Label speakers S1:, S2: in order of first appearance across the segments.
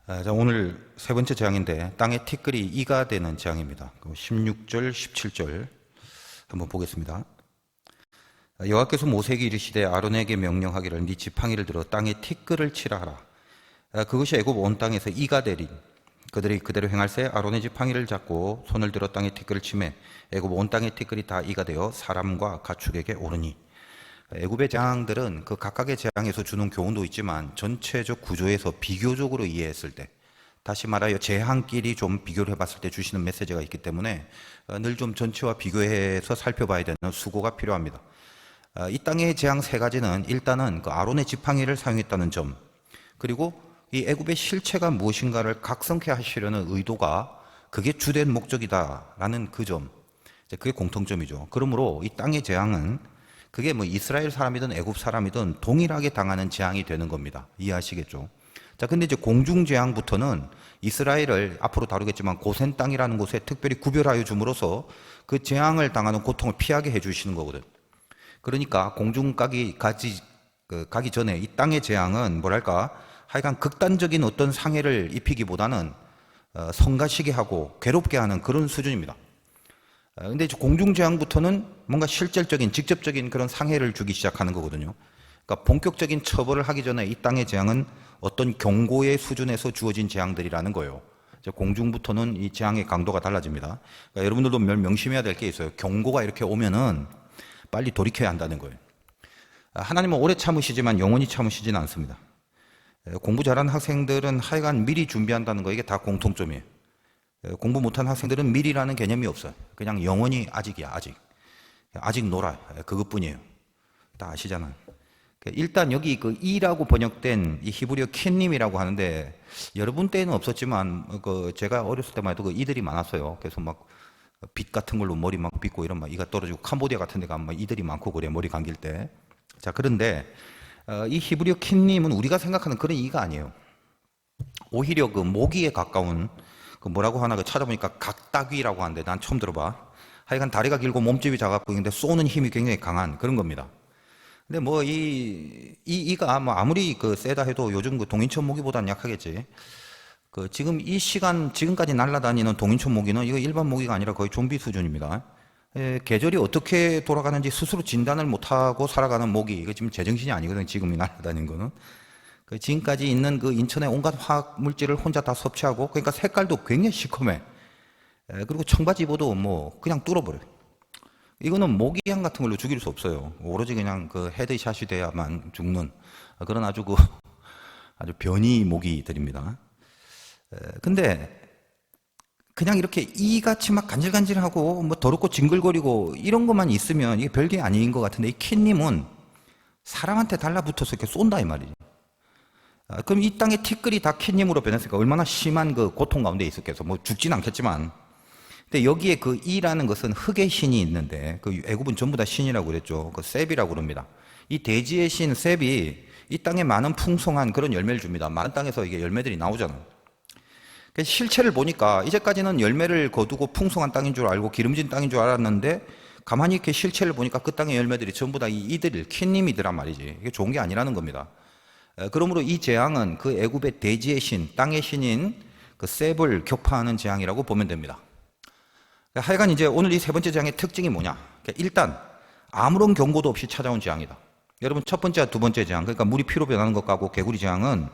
S1: 자, 오늘 세 번째 재앙인데 땅의 티끌이 이가 되는 재앙입니다. 16절, 17절 한번 보겠습니다. 여호와께서 모세에게 이르시되 아론에게 명령하기를 네 지팡이를 들어 땅에 티끌을 치라 하라. 그것이 애굽 온 땅에서 이가 되리. 그들이 그대로 행할세 아론의 지팡이를 잡고 손을 들어 땅에 티끌을 치매 애굽 온 땅의 티끌이 다 이가 되어 사람과 가축에게 오르니. 애굽의 재앙들은 그 각각의 재앙에서 주는 교훈도 있지만 전체적 구조에서 비교적으로 이해했을 때, 다시 말하여 재앙끼리 좀 비교를 해봤을 때 주시는 메시지가 있기 때문에 늘 좀 전체와 비교해서 살펴봐야 되는 수고가 필요합니다. 이 땅의 재앙 세 가지는 일단은 그 아론의 지팡이를 사용했다는 점, 그리고 이 애굽의 실체가 무엇인가를 각성케 하시려는 의도가 그게 주된 목적이다라는 그 점, 그게 공통점이죠. 그러므로 이 땅의 재앙은 그게 뭐 이스라엘 사람이든 애굽 사람이든 동일하게 당하는 재앙이 되는 겁니다. 이해하시겠죠? 자, 근데 이제 공중 재앙부터는 이스라엘을 앞으로 다루겠지만 고센 땅이라는 곳에 특별히 구별하여 줌으로써 그 재앙을 당하는 고통을 피하게 해주시는 거거든. 그러니까 공중 가기 전에 이 땅의 재앙은 뭐랄까 하여간 극단적인 어떤 상해를 입히기보다는 성가시게 하고 괴롭게 하는 그런 수준입니다. 근데 공중재앙부터는 뭔가 실질적인 직접적인 그런 상해를 주기 시작하는 거거든요. 그러니까 본격적인 처벌을 하기 전에 이 땅의 재앙은 어떤 경고의 수준에서 주어진 재앙들이라는 거예요. 공중부터는 이 재앙의 강도가 달라집니다. 그러니까 여러분들도 명심해야 될 게 있어요. 경고가 이렇게 오면은 빨리 돌이켜야 한다는 거예요. 하나님은 오래 참으시지만 영원히 참으시지는 않습니다. 공부 잘하는 학생들은 하여간 미리 준비한다는 거, 이게 다 공통점이에요. 공부 못한 학생들은 미리라는 개념이 없어요. 그냥 영원히 아직이야, 아직 놀아, 그것뿐이에요. 다 아시잖아요. 일단 여기 그 이라고 번역된 이 히브리어 킨님이라고 하는데, 여러분 때는 없었지만 그 제가 어렸을 때만 해도 그 이들이 많았어요. 그래서 막 빛 같은 걸로 머리 막 빗고 이런 막 이가 떨어지고, 캄보디아 같은 데 가면 막 이들이 많고 그래, 머리 감길 때. 자, 그런데 이 히브리어 킨님은 우리가 생각하는 그런 이가 아니에요. 오히려 그 모기에 가까운, 그 뭐라고 하나 그 찾아보니까 각다귀라고 하는데 난 처음 들어봐. 하여간 다리가 길고 몸집이 작았고 있는데 쏘는 힘이 굉장히 강한 그런 겁니다. 근데 뭐 이가 뭐 아무리 그 세다 해도 요즘 그 동인천 모기보다는 약하겠지. 그 지금 이 시간 지금까지 날아다니는 동인천 모기는 이거 일반 모기가 아니라 거의 좀비 수준입니다. 계절이 어떻게 돌아가는지 스스로 진단을 못하고 살아가는 모기, 이거 지금 제정신이 아니거든. 지금 날아다니는 거는. 그 지금까지 있는 그 인천의 온갖 화학 물질을 혼자 다 섭취하고, 그러니까 색깔도 굉장히 시커매. 그리고 청바지 입어도 뭐 그냥 뚫어버려. 이거는 모기향 같은 걸로 죽일 수 없어요. 오로지 그냥 그 헤드샷이 돼야만 죽는 그런 아주 아주 변이 모기들입니다. 근데 그냥 이렇게 이같이 막 간질간질하고 뭐 더럽고 징글거리고 이런 것만 있으면 이게 별게 아닌 것 같은데, 이 캣님은 사람한테 달라붙어서 이렇게 쏜다 이 말이지. 그럼 이 땅의 티끌이 다 캣님으로 변했으니까 얼마나 심한 그 고통 가운데 있었겠어. 뭐 죽진 않겠지만. 근데 여기에 그 이라는 것은 흙의 신이 있는데, 그 애굽은 전부 다 신이라고 그랬죠. 그 셉이라고 그럽니다. 이 대지의 신 셉이 이 땅에 많은 풍성한 그런 열매를 줍니다. 많은 땅에서 이게 열매들이 나오잖아요. 실체를 보니까 이제까지는 열매를 거두고 풍성한 땅인 줄 알고 기름진 땅인 줄 알았는데, 가만히 이렇게 실체를 보니까 그 땅의 열매들이 전부 다 이들, 캣님이더란 말이지. 이게 좋은 게 아니라는 겁니다. 그러므로 이 재앙은 그 애굽의 대지의 신, 땅의 신인 그 셉을 격파하는 재앙이라고 보면 됩니다. 하여간 이제 오늘 이 세 번째 재앙의 특징이 뭐냐? 일단 아무런 경고도 없이 찾아온 재앙이다. 여러분, 첫 번째와 두 번째 재앙, 그러니까 물이 피로 변하는 것하고 개구리 재앙은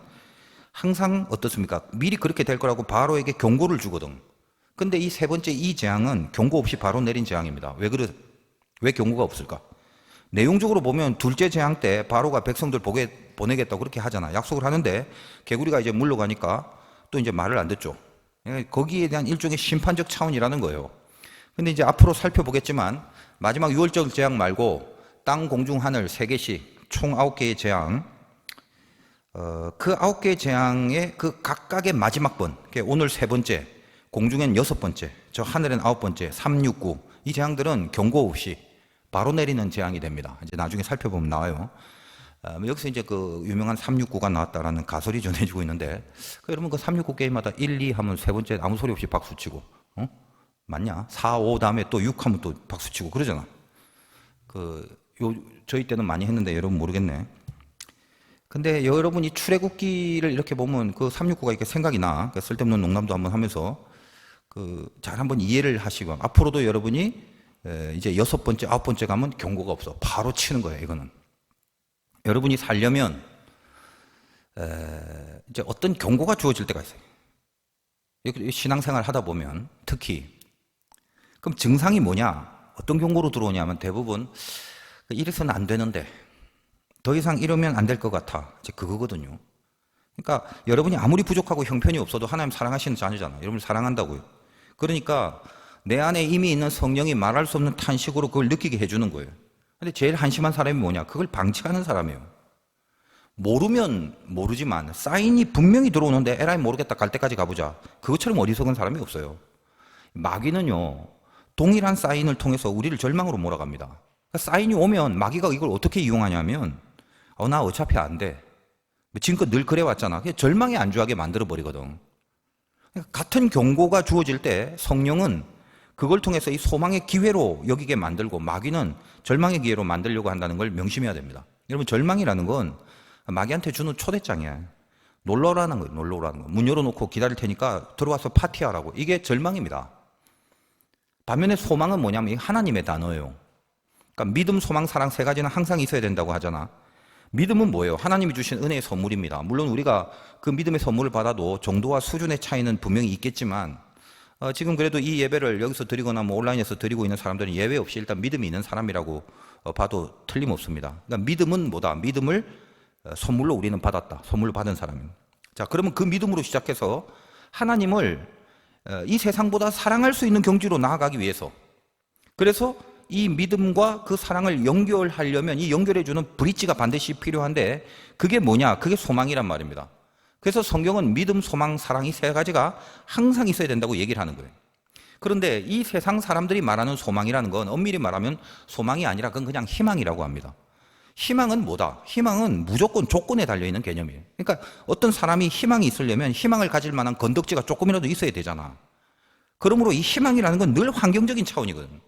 S1: 항상 어떻습니까? 미리 그렇게 될 거라고 바로에게 경고를 주거든. 근데 이 세 번째 이 재앙은 경고 없이 바로 내린 재앙입니다. 왜 경고가 없을까? 내용적으로 보면 둘째 재앙 때 바로가 백성들 보내겠다고 그렇게 하잖아. 약속을 하는데 개구리가 이제 물러가니까 또 이제 말을 안 듣죠. 거기에 대한 일종의 심판적 차원이라는 거예요. 근데 이제 앞으로 살펴보겠지만 마지막 6월절 재앙 말고 땅, 공중, 하늘 3개씩 총 9개의 재앙, 그 9개의 재앙의 그 각각의 마지막 번, 오늘 세 번째, 공중엔 6번째, 저 하늘엔 9번째, 3, 6, 9, 이 재앙들은 경고 없이 바로 내리는 재앙이 됩니다. 이제 나중에 살펴보면 나와요. 여기서 이제 그 유명한 369가 나왔다라는 가설이 전해지고 있는데, 여러분 그 369 게임마다 1, 2 하면 세 번째 아무 소리 없이 박수 치고, 맞냐? 4, 5 다음에 또 6 하면 또 박수 치고 그러잖아. 저희 때는 많이 했는데 여러분 모르겠네. 근데 여러분이 출애굽기를 이렇게 보면 그 369가 이렇게 생각이 나. 그 쓸데없는 농담도 한번 하면서 잘 한번 이해를 하시고 앞으로도 여러분이 이제 6번째, 9번째 가면 경고가 없어. 바로 치는 거예요, 이거는. 여러분이 살려면 이제 어떤 경고가 주어질 때가 있어요. 신앙생활 하다 보면 특히 그럼 증상이 뭐냐? 어떤 경고로 들어오냐면 대부분 이래서는 안 되는데 더 이상 이러면 안 될 것 같아. 이제 그거거든요. 그러니까 여러분이 아무리 부족하고 형편이 없어도 하나님 사랑하시는 자녀잖아. 여러분을 사랑한다고요. 그러니까 내 안에 이미 있는 성령이 말할 수 없는 탄식으로 그걸 느끼게 해주는 거예요. 근데 제일 한심한 사람이 뭐냐? 그걸 방치하는 사람이에요. 모르면 모르지만 사인이 분명히 들어오는데 에라이 모르겠다 갈 때까지 가보자. 그것처럼 어리석은 사람이 없어요. 마귀는요, 동일한 사인을 통해서 우리를 절망으로 몰아갑니다. 그러니까 사인이 오면 마귀가 이걸 어떻게 이용하냐면 나 어차피 안 돼. 지금껏 늘 그래왔잖아. 절망에 안주하게 만들어버리거든. 그러니까 같은 경고가 주어질 때 성령은 그걸 통해서 이 소망의 기회로 여기게 만들고 마귀는 절망의 기회로 만들려고 한다는 걸 명심해야 됩니다. 여러분, 절망이라는 건 마귀한테 주는 초대장이야. 놀러 오라는 거예요. 놀러 오라는 거. 문 열어놓고 기다릴 테니까 들어와서 파티하라고. 이게 절망입니다. 반면에 소망은 뭐냐면 하나님의 단어예요. 그러니까 믿음, 소망, 사랑 세 가지는 항상 있어야 된다고 하잖아. 믿음은 뭐예요? 하나님이 주신 은혜의 선물입니다. 물론 우리가 그 믿음의 선물을 받아도 정도와 수준의 차이는 분명히 있겠지만 지금 그래도 이 예배를 여기서 드리거나 뭐 온라인에서 드리고 있는 사람들은 예외 없이 일단 믿음이 있는 사람이라고 봐도 틀림없습니다. 그러니까 믿음은 뭐다? 믿음을 선물로 우리는 받았다. 선물로 받은 사람입니다. 자, 그러면 그 믿음으로 시작해서 하나님을 이 세상보다 사랑할 수 있는 경지로 나아가기 위해서, 그래서 이 믿음과 그 사랑을 연결하려면 이 연결해주는 브릿지가 반드시 필요한데 그게 뭐냐? 그게 소망이란 말입니다. 그래서 성경은 믿음, 소망, 사랑 이 세 가지가 항상 있어야 된다고 얘기를 하는 거예요. 그런데 이 세상 사람들이 말하는 소망이라는 건 엄밀히 말하면 소망이 아니라 그건 그냥 희망이라고 합니다. 희망은 뭐다? 희망은 무조건 조건에 달려있는 개념이에요. 그러니까 어떤 사람이 희망이 있으려면 희망을 가질 만한 건덕지가 조금이라도 있어야 되잖아. 그러므로 이 희망이라는 건 늘 환경적인 차원이거든요.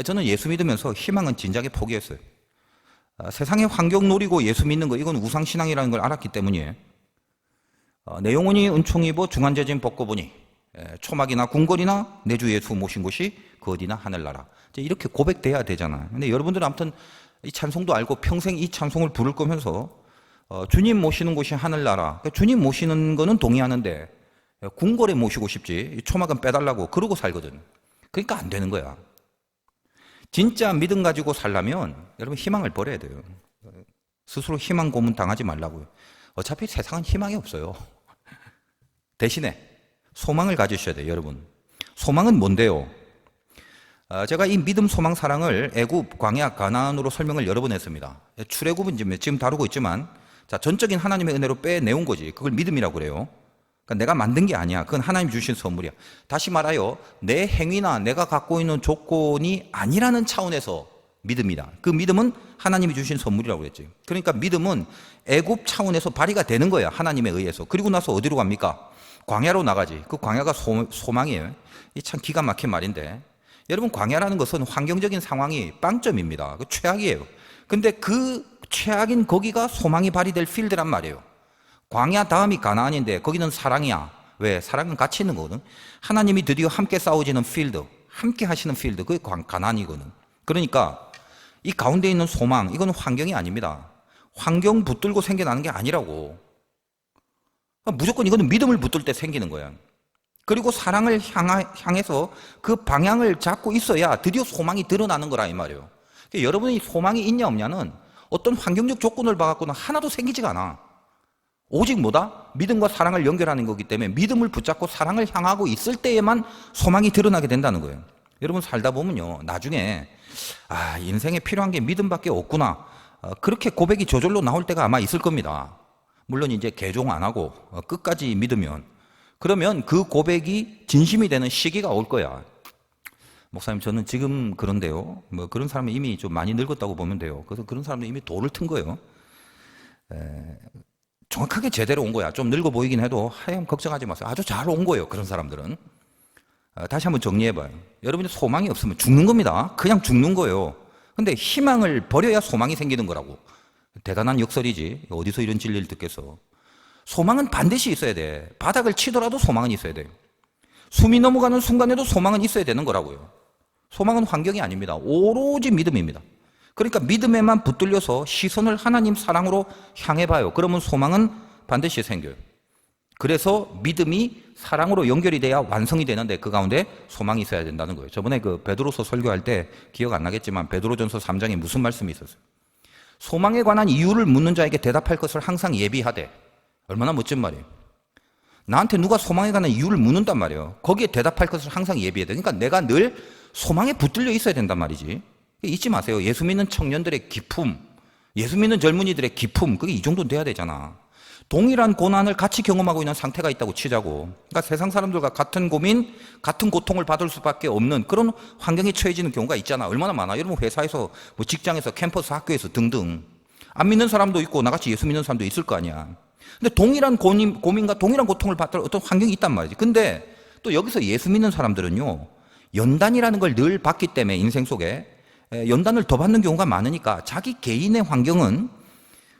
S1: 저는 예수 믿으면서 희망은 진작에 포기했어요. 세상의 환경 노리고 예수 믿는 거, 이건 우상신앙이라는 걸 알았기 때문이에요. 내 영혼이 은총 입어 중한재진 벗고 보니 초막이나 궁궐이나 내 주 예수 모신 곳이 그 어디나 하늘나라. 이렇게 고백돼야 되잖아요. 근데 여러분들은 아무튼 이 찬송도 알고 평생 이 찬송을 부를 거면서 주님 모시는 곳이 하늘나라. 그러니까 주님 모시는 거는 동의하는데 궁궐에 모시고 싶지 초막은 빼달라고 그러고 살거든. 그러니까 안 되는 거야. 진짜 믿음 가지고 살려면 여러분 희망을 버려야 돼요. 스스로 희망 고문 당하지 말라고요. 어차피 세상은 희망이 없어요. 대신에 소망을 가지셔야 돼요, 여러분. 소망은 뭔데요? 제가 이 믿음, 소망, 사랑을 애굽, 광야, 가나안으로 설명을 여러 번 했습니다. 출애굽은 지금 다루고 있지만 자, 전적인 하나님의 은혜로 빼내온 거지. 그걸 믿음이라고 그래요. 그러니까 내가 만든 게 아니야. 그건 하나님이 주신 선물이야. 다시 말하여 내 행위나 내가 갖고 있는 조건이 아니라는 차원에서 믿음이다. 그 믿음은 하나님이 주신 선물이라고 그랬지. 그러니까 믿음은 애굽 차원에서 발휘가 되는 거야. 하나님에 의해서. 그리고 나서 어디로 갑니까? 광야로 나가지. 그 광야가 소망이에요. 이 참 기가 막힌 말인데 여러분, 광야라는 것은 환경적인 상황이 빵점입니다. 그 최악이에요. 근데 그 최악인 거기가 소망이 발휘될 필드란 말이에요. 광야 다음이 가나안인데 거기는 사랑이야. 왜? 사랑은 같이 있는 거거든. 하나님이 드디어 함께 싸워지는 필드, 함께 하시는 필드, 그게 가나안이거든. 그러니까 이 가운데 있는 소망, 이건 환경이 아닙니다. 환경 붙들고 생겨나는 게 아니라고. 무조건 이거는 믿음을 붙들 때 생기는 거야. 그리고 사랑을 향해서 그 방향을 잡고 있어야 드디어 소망이 드러나는 거라 이 말이에요. 그러니까 여러분이 소망이 있냐 없냐는 어떤 환경적 조건을 봐갖고는 하나도 생기지가 않아. 오직 뭐다? 믿음과 사랑을 연결하는 거기 때문에 믿음을 붙잡고 사랑을 향하고 있을 때에만 소망이 드러나게 된다는 거예요. 여러분 살다 보면요, 나중에 인생에 필요한 게 믿음밖에 없구나, 그렇게 고백이 저절로 나올 때가 아마 있을 겁니다. 물론 이제 개종 안 하고 끝까지 믿으면, 그러면 그 고백이 진심이 되는 시기가 올 거야. 목사님, 저는 지금 그런데요, 뭐 그런 사람은 이미 좀 많이 늙었다고 보면 돼요. 그래서 그런 사람은 이미 돌을 튼 거예요. 정확하게 제대로 온 거야. 좀 늙어 보이긴 해도 하염 걱정하지 마세요. 아주 잘 온 거예요, 그런 사람들은. 다시 한번 정리해봐요. 여러분이 소망이 없으면 죽는 겁니다. 그냥 죽는 거예요. 근데 희망을 버려야 소망이 생기는 거라고. 대단한 역설이지. 어디서 이런 진리를 듣겠어. 소망은 반드시 있어야 돼. 바닥을 치더라도 소망은 있어야 돼. 숨이 넘어가는 순간에도 소망은 있어야 되는 거라고요. 소망은 환경이 아닙니다. 오로지 믿음입니다. 그러니까 믿음에만 붙들려서 시선을 하나님 사랑으로 향해 봐요. 그러면 소망은 반드시 생겨요. 그래서 믿음이 사랑으로 연결이 돼야 완성이 되는데 그 가운데 소망이 있어야 된다는 거예요. 저번에 그 베드로서 설교할 때 기억 안 나겠지만 베드로전서 3장에 무슨 말씀이 있었어요? 소망에 관한 이유를 묻는 자에게 대답할 것을 항상 예비하되. 얼마나 멋진 말이에요. 나한테 누가 소망에 관한 이유를 묻는단 말이에요. 거기에 대답할 것을 항상 예비해야 돼. 그러니까 내가 늘 소망에 붙들려 있어야 된단 말이지. 잊지 마세요. 예수 믿는 청년들의 기품, 예수 믿는 젊은이들의 기품, 그게 이 정도는 돼야 되잖아. 동일한 고난을 같이 경험하고 있는 상태가 있다고 치자고. 그러니까 세상 사람들과 같은 고민, 같은 고통을 받을 수밖에 없는 그런 환경에 처해지는 경우가 있잖아. 얼마나 많아. 여러분 회사에서, 뭐 직장에서, 캠퍼스, 학교에서 등등. 안 믿는 사람도 있고 나같이 예수 믿는 사람도 있을 거 아니야. 근데 동일한 고민과 동일한 고통을 받을 어떤 환경이 있단 말이지. 근데 또 여기서 예수 믿는 사람들은요, 연단이라는 걸 늘 받기 때문에 인생 속에 연단을 더 받는 경우가 많으니까 자기 개인의 환경은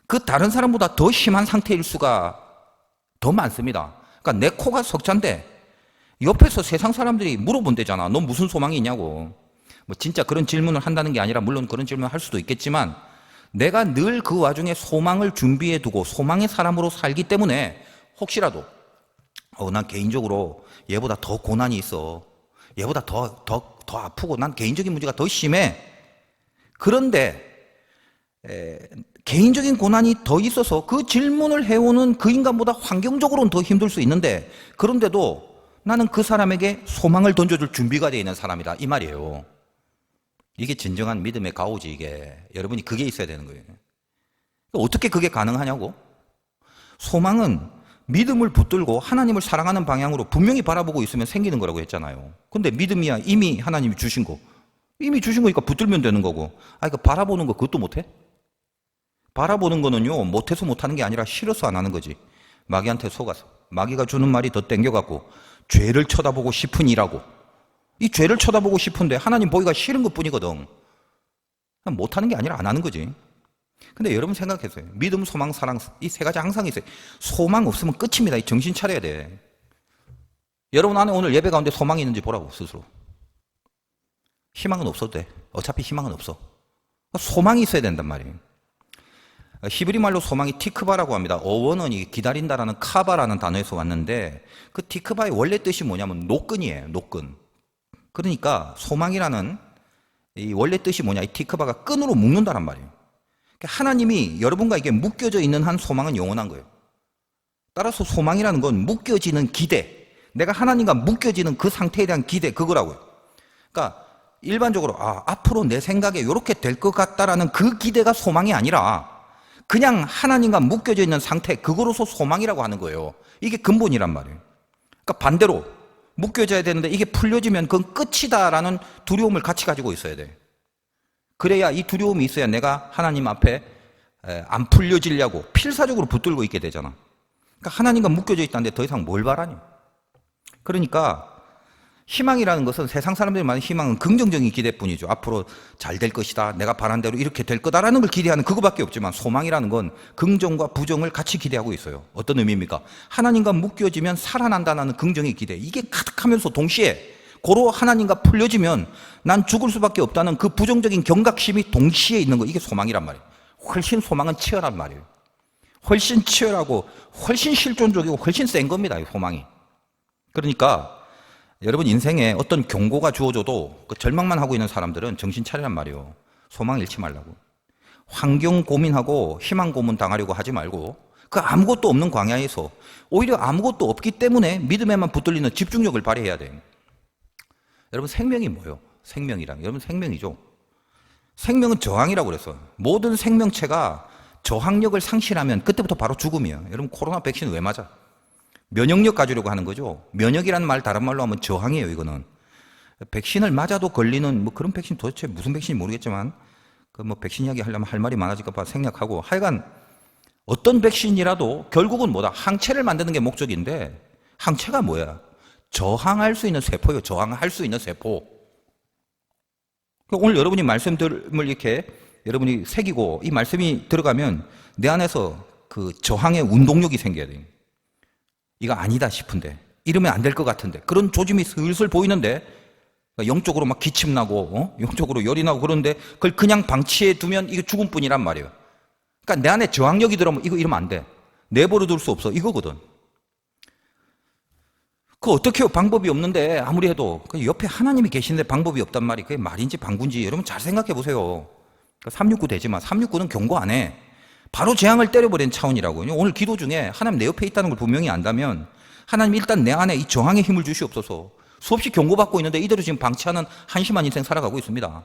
S1: 그 다른 사람보다 더 심한 상태일 수가 더 많습니다. 그러니까 내 코가 석잔데 옆에서 세상 사람들이 물어본대잖아. 너 무슨 소망이 있냐고. 뭐 진짜 그런 질문을 한다는 게 아니라 물론 그런 질문을 할 수도 있겠지만 내가 늘 그 와중에 소망을 준비해 두고 소망의 사람으로 살기 때문에 혹시라도 난 개인적으로 얘보다 더 고난이 있어. 얘보다 더 아프고 난 개인적인 문제가 더 심해. 그런데 개인적인 고난이 더 있어서 그 질문을 해오는 그 인간보다 환경적으로는 더 힘들 수 있는데 그런데도 나는 그 사람에게 소망을 던져줄 준비가 되어 있는 사람이다. 이 말이에요. 이게 진정한 믿음의 가오지. 이게 여러분이 그게 있어야 되는 거예요. 어떻게 그게 가능하냐고? 소망은 믿음을 붙들고 하나님을 사랑하는 방향으로 분명히 바라보고 있으면 생기는 거라고 했잖아요. 근데 믿음이야 이미 하나님이 주신 거. 이미 주신 거니까 붙들면 되는 거고. 그 바라보는 거 그것도 못해? 바라보는 거는요, 못해서 못하는 게 아니라 싫어서 안 하는 거지. 마귀한테 속아서. 마귀가 주는 말이 더 땡겨갖고 죄를 쳐다보고 싶으니라고. 이 죄를 쳐다보고 싶은데 하나님 보기가 싫은 것 뿐이거든. 못하는 게 아니라 안 하는 거지. 근데 여러분 생각해서요. 믿음, 소망, 사랑 이 세 가지 항상 있어요. 소망 없으면 끝입니다. 정신 차려야 돼. 여러분 안에 오늘 예배 가운데 소망이 있는지 보라고 스스로. 희망은 없어도 돼. 어차피 희망은 없어. 소망이 있어야 된단 말이에요. 히브리 말로 소망이 티크바라고 합니다. 어원은 기다린다라는 카바라는 단어에서 왔는데 그 티크바의 원래 뜻이 뭐냐면 노끈이에요. 노끈. 그러니까 소망이라는 이 원래 뜻이 뭐냐? 이 티크바가 끈으로 묶는다란 말이에요. 하나님이 여러분과 이게 묶여져 있는 한 소망은 영원한 거예요. 따라서 소망이라는 건 묶여지는 기대, 내가 하나님과 묶여지는 그 상태에 대한 기대, 그거라고요. 그러니까 일반적으로 앞으로 내 생각에 이렇게 될 것 같다라는 그 기대가 소망이 아니라 그냥 하나님과 묶여져 있는 상태, 그거로서 소망이라고 하는 거예요. 이게 근본이란 말이에요. 그러니까 반대로 묶여져야 되는데 이게 풀려지면 그건 끝이다라는 두려움을 같이 가지고 있어야 돼. 그래야 이 두려움이 있어야 내가 하나님 앞에 안 풀려지려고 필사적으로 붙들고 있게 되잖아. 그러니까 하나님과 묶여져 있다는데 더 이상 뭘 바라니? 그러니까 희망이라는 것은 세상 사람들이 말하는 희망은 긍정적인 기대뿐이죠. 앞으로 잘 될 것이다. 내가 바란 대로 이렇게 될 거다라는 걸 기대하는 그거밖에 없지만 소망이라는 건 긍정과 부정을 같이 기대하고 있어요. 어떤 의미입니까? 하나님과 묶여지면 살아난다는 긍정의 기대. 이게 가득하면서 동시에 고로 하나님과 풀려지면 난 죽을 수밖에 없다는 그 부정적인 경각심이 동시에 있는 거. 이게 소망이란 말이에요. 훨씬 소망은 치열한 말이에요. 훨씬 치열하고 훨씬 실존적이고 훨씬 센 겁니다. 이 소망이. 그러니까 여러분 인생에 어떤 경고가 주어져도 그 절망만 하고 있는 사람들은 정신 차리란 말이에요. 소망 잃지 말라고. 환경 고민하고 희망 고문 당하려고 하지 말고 그 아무것도 없는 광야에서 오히려 아무것도 없기 때문에 믿음에만 붙들리는 집중력을 발휘해야 돼요. 여러분 생명이 뭐예요? 생명이란 여러분 생명이죠. 생명은 저항이라고 그랬어요. 모든 생명체가 저항력을 상실하면 그때부터 바로 죽음이에요. 여러분 코로나 백신 왜 맞아? 면역력 가지려고 하는 거죠. 면역이라는 말 다른 말로 하면 저항이에요. 이거는 백신을 맞아도 걸리는 뭐 그런 백신 도대체 무슨 백신인지 모르겠지만 그 뭐 백신 이야기 하려면 할 말이 많아질까 봐 생략하고 하여간 어떤 백신이라도 결국은 뭐다? 항체를 만드는 게 목적인데 항체가 뭐야? 저항할 수 있는 세포예요. 저항할 수 있는 세포. 오늘 여러분이 말씀들을 이렇게 여러분이 새기고 이 말씀이 들어가면 내 안에서 그 저항의 운동력이 생겨야 돼요. 이거 아니다 싶은데, 이러면 안 될 것 같은데, 그런 조짐이 슬슬 보이는데, 영적으로 막 기침나고, 영적으로 열이 나고 그러는데, 그걸 그냥 방치해 두면 이거 죽을 뿐이란 말이에요. 그러니까 내 안에 저항력이 들어오면 이거 이러면 안 돼. 내버려 둘 수 없어. 이거거든. 그 어떻게 해요? 방법이 없는데, 아무리 해도. 그 옆에 하나님이 계시는데 방법이 없단 말이, 그게 말인지 방군지, 여러분 잘 생각해 보세요. 369 되지만, 369는 경고 안 해. 바로 재앙을 때려버린 차원이라고요. 오늘 기도 중에 하나님 내 옆에 있다는 걸 분명히 안다면, 하나님 일단 내 안에 이 저항의 힘을 주시옵소서. 수없이 경고받고 있는데 이대로 지금 방치하는 한심한 인생 살아가고 있습니다.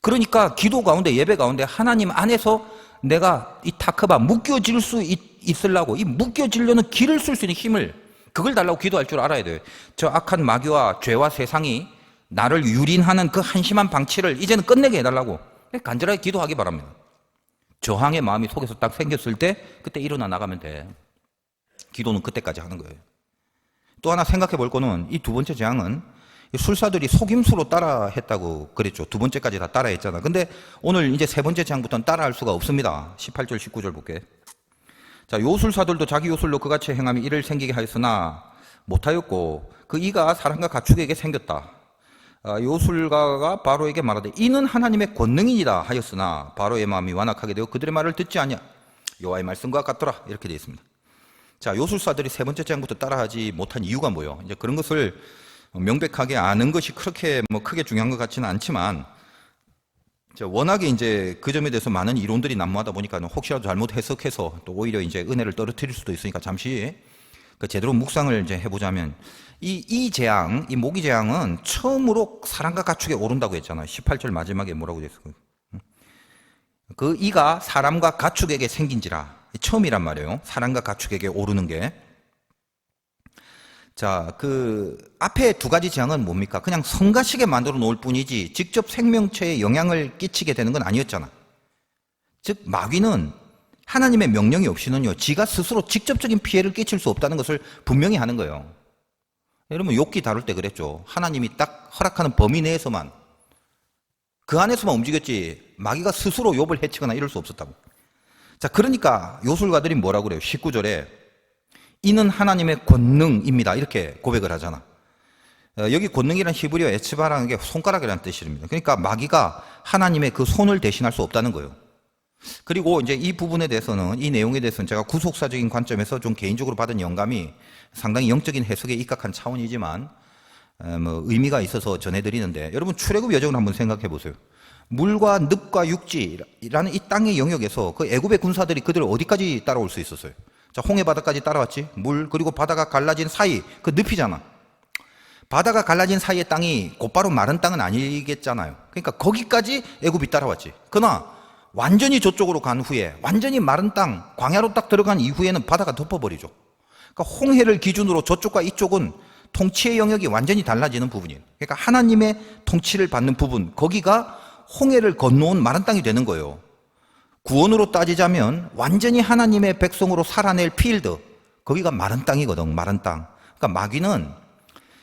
S1: 그러니까 기도 가운데, 예배 가운데 하나님 안에서 내가 이 타크바 묶여질 수 있으려고, 이 묶여지려는 길을 쓸 수 있는 힘을, 그걸 달라고 기도할 줄 알아야 돼요. 저 악한 마귀와 죄와 세상이 나를 유린하는 그 한심한 방치를 이제는 끝내게 해달라고 간절하게 기도하기 바랍니다. 저항의 마음이 속에서 딱 생겼을 때 그때 일어나 나가면 돼. 기도는 그때까지 하는 거예요. 또 하나 생각해 볼 거는, 이 두 번째 재앙은 술사들이 속임수로 따라 했다고 그랬죠. 두 번째까지 다 따라 했잖아. 근데 오늘 이제 세 번째 재앙부터는 따라 할 수가 없습니다. 18절 19절 볼게. 자, 요술사들도 자기 요술로 그같이 행함이 이를 생기게 하였으나 못하였고 그 이가 사람과 가축에게 생겼다. 요술가가 바로에게 말하되 이는 하나님의 권능이니라 하였으나 바로의 마음이 완악하게 되어 그들의 말을 듣지 아니하. 여호와의 말씀과 같더라. 이렇게 되어 있습니다. 자, 요술사들이 세 번째 재앙부터 따라하지 못한 이유가 뭐예요? 이제 그런 것을 명백하게 아는 것이 그렇게 크게 중요한 것 같지는 않지만, 워낙에 이제 그 점에 대해서 많은 이론들이 난무하다 보니까 혹시라도 잘못 해석해서 또 오히려 이제 은혜를 떨어뜨릴 수도 있으니까 잠시 제대로 묵상을 이제 해보자면, 이 재앙, 이 모기 재앙은 처음으로 사람과 가축에 오른다고 했잖아요. 18절 마지막에 뭐라고 되어 있어요? 그 이가 사람과 가축에게 생긴지라. 처음이란 말이에요. 사람과 가축에게 오르는 게. 자, 그 앞에 두 가지 재앙은 뭡니까? 그냥 성가시게 만들어 놓을 뿐이지 직접 생명체에 영향을 끼치게 되는 건 아니었잖아. 즉 마귀는 하나님의 명령이 없이는요, 지가 스스로 직접적인 피해를 끼칠 수 없다는 것을 분명히 하는 거예요. 여러분 욥기 다룰 때 그랬죠. 하나님이 딱 허락하는 범위 내에서만, 그 안에서만 움직였지 마귀가 스스로 욥을 해치거나 이럴 수 없었다고. 자, 그러니까 요술가들이 뭐라고 그래요? 19절에 이는 하나님의 권능입니다. 이렇게 고백을 하잖아. 여기 권능이란 히브리어 에츠바라는 게 손가락이라는 뜻입니다. 그러니까 마귀가 하나님의 그 손을 대신할 수 없다는 거예요. 그리고 이제 이 부분에 대해서는, 이 내용에 대해서는 제가 구속사적인 관점에서 좀 개인적으로 받은 영감이 상당히 영적인 해석에 입각한 차원이지만 의미가 있어서 전해드리는데, 여러분 출애굽 여정을 한번 생각해 보세요. 물과 늪과 육지라는 이 땅의 영역에서 그 애굽의 군사들이 그들을 어디까지 따라올 수 있었어요? 자, 홍해 바다까지 따라왔지. 물, 그리고 바다가 갈라진 사이, 그 늪이잖아. 바다가 갈라진 사이의 땅이 곧바로 마른 땅은 아니겠잖아요. 그러니까 거기까지 애굽이 따라왔지. 그러나 완전히 저쪽으로 간 후에, 완전히 마른 땅, 광야로 딱 들어간 이후에는 바다가 덮어버리죠. 그러니까 홍해를 기준으로 저쪽과 이쪽은 통치의 영역이 완전히 달라지는 부분이에요. 그러니까 하나님의 통치를 받는 부분, 거기가 홍해를 건너온 마른 땅이 되는 거예요. 구원으로 따지자면 완전히 하나님의 백성으로 살아낼 필드, 거기가 마른 땅이거든. 마른 땅. 그러니까 마귀는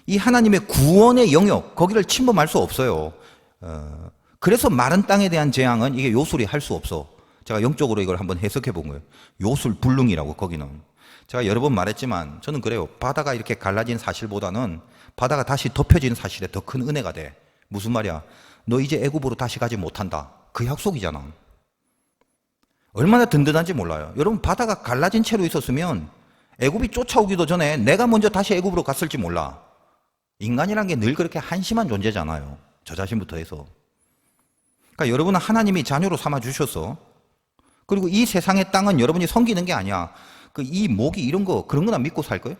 S1: 이 하나님의 구원의 영역, 거기를 침범할 수 없어요. 그래서 마른 땅에 대한 재앙은 이게 요술이 할 수 없어. 제가 영적으로 이걸 한번 해석해 본 거예요. 요술 불능이라고. 거기는 제가 여러 번 말했지만 저는 그래요. 바다가 이렇게 갈라진 사실보다는 바다가 다시 덮여진 사실에 더 큰 은혜가 돼. 무슨 말이야? 너 이제 애굽으로 다시 가지 못한다. 그 약속이잖아. 얼마나 든든한지 몰라요. 여러분 바다가 갈라진 채로 있었으면 애굽이 쫓아오기도 전에 내가 먼저 다시 애굽으로 갔을지 몰라. 인간이란 게 늘 그렇게 한심한 존재잖아요. 저 자신부터 해서. 그러니까 여러분은 하나님이 자녀로 삼아 주셨어. 그리고 이 세상의 땅은 여러분이 섬기는 게 아니야. 이 모기 이런 거, 그런 거나 믿고 살 거예요?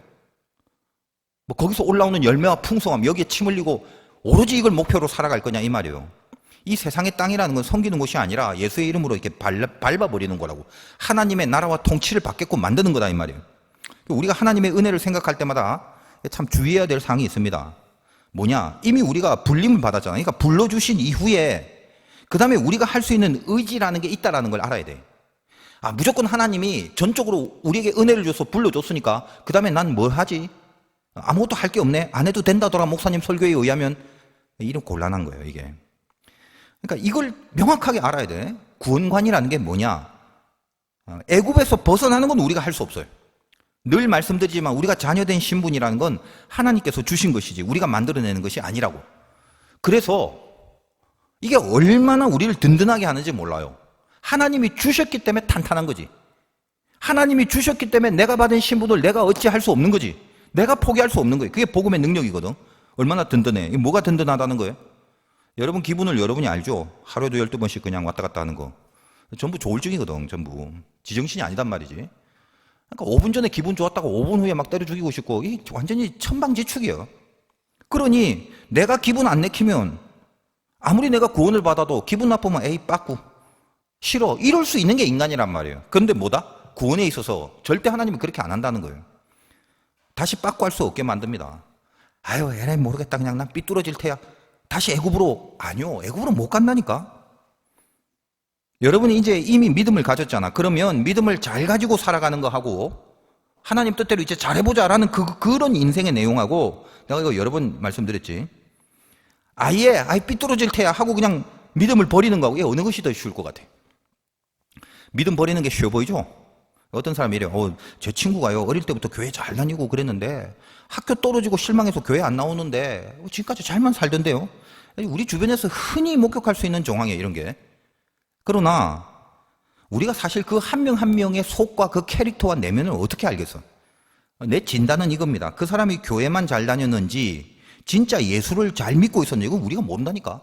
S1: 뭐 거기서 올라오는 열매와 풍성함, 여기에 침 흘리고 오로지 이걸 목표로 살아갈 거냐 이 말이에요. 이 세상의 땅이라는 건 섬기는 곳이 아니라 예수의 이름으로 이렇게 밟아버리는 거라고. 하나님의 나라와 통치를 받게끔 만드는 거다 이 말이에요. 우리가 하나님의 은혜를 생각할 때마다 참 주의해야 될 사항이 있습니다. 뭐냐? 이미 우리가 불림을 받았잖아요. 그러니까 불러주신 이후에 그 다음에 우리가 할 수 있는 의지라는 게 있다는 걸 알아야 돼. 무조건 하나님이 전적으로 우리에게 은혜를 줘서 불러줬으니까 그 다음에 난 뭘 하지? 아무것도 할 게 없네? 안 해도 된다더라 목사님 설교에 의하면. 이런 곤란한 거예요 이게. 그러니까 이걸 명확하게 알아야 돼. 구원관이라는 게 뭐냐? 애굽에서 벗어나는 건 우리가 할 수 없어요. 늘 말씀드리지만 우리가 자녀된 신분이라는 건 하나님께서 주신 것이지 우리가 만들어내는 것이 아니라고. 그래서 이게 얼마나 우리를 든든하게 하는지 몰라요. 하나님이 주셨기 때문에 탄탄한 거지. 하나님이 주셨기 때문에 내가 받은 신분을 내가 어찌할 수 없는 거지. 내가 포기할 수 없는 거예요. 그게 복음의 능력이거든. 얼마나 든든해. 이게 뭐가 든든하다는 거예요? 여러분 기분을 여러분이 알죠? 하루에도 12번씩 그냥 왔다 갔다 하는 거. 전부 조울증이거든, 전부. 지정신이 아니단 말이지. 그러니까 5분 전에 기분 좋았다고 5분 후에 막 때려 죽이고 싶고, 이 완전히 천방지축이에요. 그러니 내가 기분 안 내키면 아무리 내가 구원을 받아도 기분 나쁘면 에이 빠꾸 싫어 이럴 수 있는 게 인간이란 말이에요. 그런데 뭐다? 구원에 있어서 절대 하나님은 그렇게 안 한다는 거예요. 다시 빠꾸 할 수 없게 만듭니다. 아유 에라이 모르겠다 그냥 난 삐뚤어질 테야. 다시 애굽으로. 아니요, 애굽으로 못 간다니까. 여러분이 이제 이미 믿음을 가졌잖아. 그러면 믿음을 잘 가지고 살아가는 거 하고 하나님 뜻대로 이제 잘해보자라는 그런 인생의 내용하고, 내가 이거 여러 번 말씀드렸지. 아예 삐뚤어질 테야 하고 그냥 믿음을 버리는 거하고 이게 어느 것이 더 쉬울 것 같아? 믿음 버리는 게 쉬워 보이죠? 어떤 사람이 이래요. 제 친구가요 어릴 때부터 교회 잘 다니고 그랬는데 학교 떨어지고 실망해서 교회 안 나오는데 지금까지 잘만 살던데요. 우리 주변에서 흔히 목격할 수 있는 정황이에요, 이런 게. 그러나 우리가 사실 그 한 명 한 명의 속과 그 캐릭터와 내면을 어떻게 알겠어? 내 진단은 이겁니다. 그 사람이 교회만 잘 다녔는지 진짜 예수를 잘 믿고 있었는지 이건 우리가 모른다니까.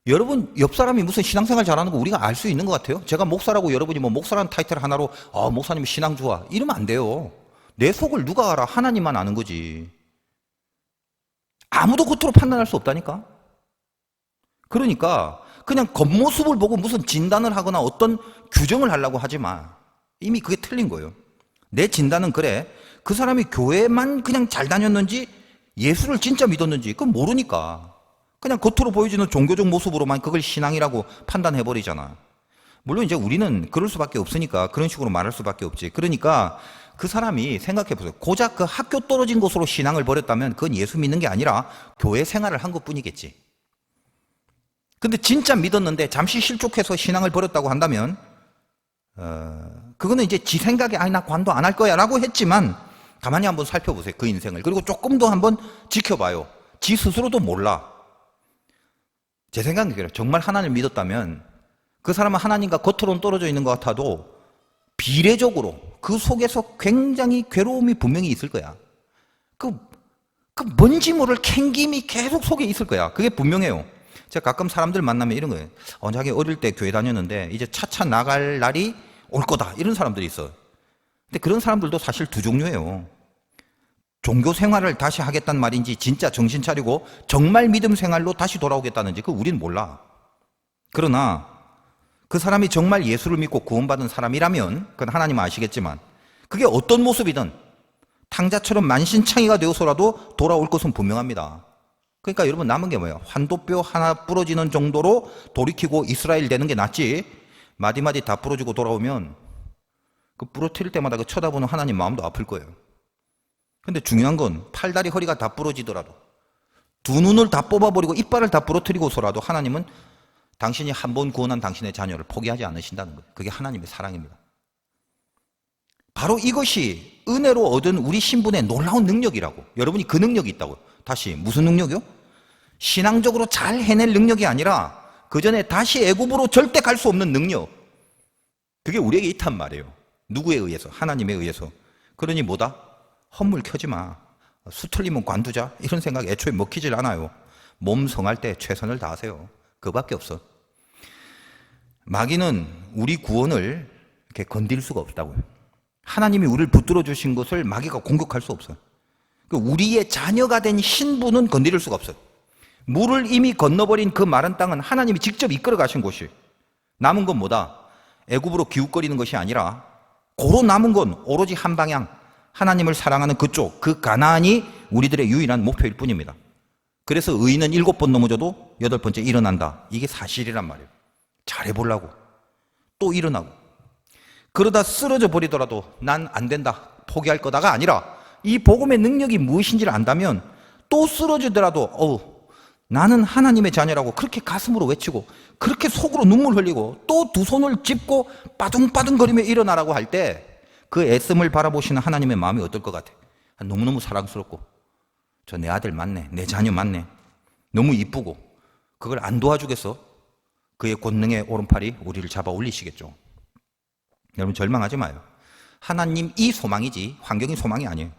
S1: 여러분 옆 사람이 무슨 신앙생활 잘하는 거 우리가 알 수 있는 것 같아요? 제가 목사라고 여러분이 뭐 목사라는 타이틀 하나로 목사님 신앙 좋아 이러면 안 돼요. 내 속을 누가 알아? 하나님만 아는 거지. 아무도 겉으로 판단할 수 없다니까. 그러니까 그냥 겉모습을 보고 무슨 진단을 하거나 어떤 규정을 하려고 하지 마. 이미 그게 틀린 거예요. 내 진단은 그래. 그 사람이 교회만 그냥 잘 다녔는지 예수를 진짜 믿었는지 그건 모르니까 그냥 겉으로 보여지는 종교적 모습으로만 그걸 신앙이라고 판단해버리잖아. 물론 이제 우리는 그럴 수밖에 없으니까 그런 식으로 말할 수밖에 없지. 그러니까 그 사람이 생각해보세요. 고작 그 학교 떨어진 곳으로 신앙을 버렸다면 그건 예수 믿는 게 아니라 교회 생활을 한 것뿐이겠지. 근데 진짜 믿었는데 잠시 실족해서 신앙을 버렸다고 한다면 그거는 이제 지 생각에 아니 나 관도 안 할 거야 라고 했지만 가만히 한번 살펴보세요. 그 인생을. 그리고 조금 더 한번 지켜봐요. 지 스스로도 몰라. 제 생각은 그래요. 정말 하나님을 믿었다면 그 사람은 하나님과 겉으로는 떨어져 있는 것 같아도 비례적으로 그 속에서 굉장히 괴로움이 분명히 있을 거야. 그 뭔지 모를 캥김이 계속 속에 있을 거야. 그게 분명해요. 제가 가끔 사람들 만나면 이런 거예요. 자기 어릴 때 교회 다녔는데 이제 차차 나갈 날이 올 거다. 이런 사람들이 있어요. 근데 그런 사람들도 사실 두 종류예요. 종교 생활을 다시 하겠다는 말인지 진짜 정신 차리고 정말 믿음 생활로 다시 돌아오겠다는지 그거 우리는 몰라. 그러나 그 사람이 정말 예수를 믿고 구원받은 사람이라면 그건 하나님은 아시겠지만 그게 어떤 모습이든 탕자처럼 만신창이가 되어서라도 돌아올 것은 분명합니다. 그러니까 여러분 남은 게 뭐예요? 환도뼈 하나 부러지는 정도로 돌이키고 이스라엘 되는 게 낫지. 마디마디 다 부러지고 돌아오면 그 부러뜨릴 때마다 그 쳐다보는 하나님 마음도 아플 거예요. 근데 중요한 건 팔다리 허리가 다 부러지더라도 두 눈을 다 뽑아버리고 이빨을 다 부러뜨리고서라도 하나님은 당신이 한 번 구원한 당신의 자녀를 포기하지 않으신다는 거예요. 그게 하나님의 사랑입니다. 바로 이것이 은혜로 얻은 우리 신분의 놀라운 능력이라고. 여러분이 그 능력이 있다고요. 다시 무슨 능력이요? 신앙적으로 잘 해낼 능력이 아니라 그 전에 다시 애굽으로 절대 갈 수 없는 능력. 그게 우리에게 있단 말이에요. 누구에 의해서? 하나님에 의해서. 그러니 뭐다? 헛물 켜지 마. 수 틀리면 관두자. 이런 생각 애초에 먹히질 않아요. 몸 성할 때 최선을 다하세요. 그거밖에 없어. 마귀는 우리 구원을 이렇게 건드릴 수가 없다고요. 하나님이 우리를 붙들어 주신 것을 마귀가 공격할 수 없어요. 우리의 자녀가 된 신분은 건드릴 수가 없어요. 물을 이미 건너버린 그 마른 땅은 하나님이 직접 이끌어 가신 곳이. 남은 건 뭐다? 애굽으로 기웃거리는 것이 아니라 고로 남은 건 오로지 한 방향, 하나님을 사랑하는 그쪽, 그 가나안이 우리들의 유일한 목표일 뿐입니다. 그래서 의인은 7번 넘어져도 8번째 일어난다. 이게 사실이란 말이에요. 잘해보려고 또 일어나고 그러다 쓰러져 버리더라도 난 안 된다, 포기할 거다가 아니라 이 복음의 능력이 무엇인지를 안다면 또 쓰러지더라도 나는 하나님의 자녀라고 그렇게 가슴으로 외치고 그렇게 속으로 눈물 흘리고 또 두 손을 짚고 빠둥빠둥거리며 일어나라고 할 때 그 애씀을 바라보시는 하나님의 마음이 어떨 것 같아? 너무너무 사랑스럽고 저 내 아들 맞네, 내 자녀 맞네, 너무 이쁘고 그걸 안 도와주겠어? 그의 권능의 오른팔이 우리를 잡아 올리시겠죠. 여러분 절망하지 마요. 하나님이 소망이지 환경이 소망이 아니에요.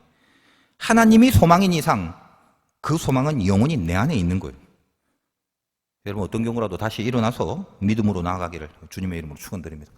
S1: 하나님이 소망인 이상 그 소망은 영원히 내 안에 있는 거예요. 여러분 어떤 경우라도 다시 일어나서 믿음으로 나아가기를 주님의 이름으로 축원드립니다.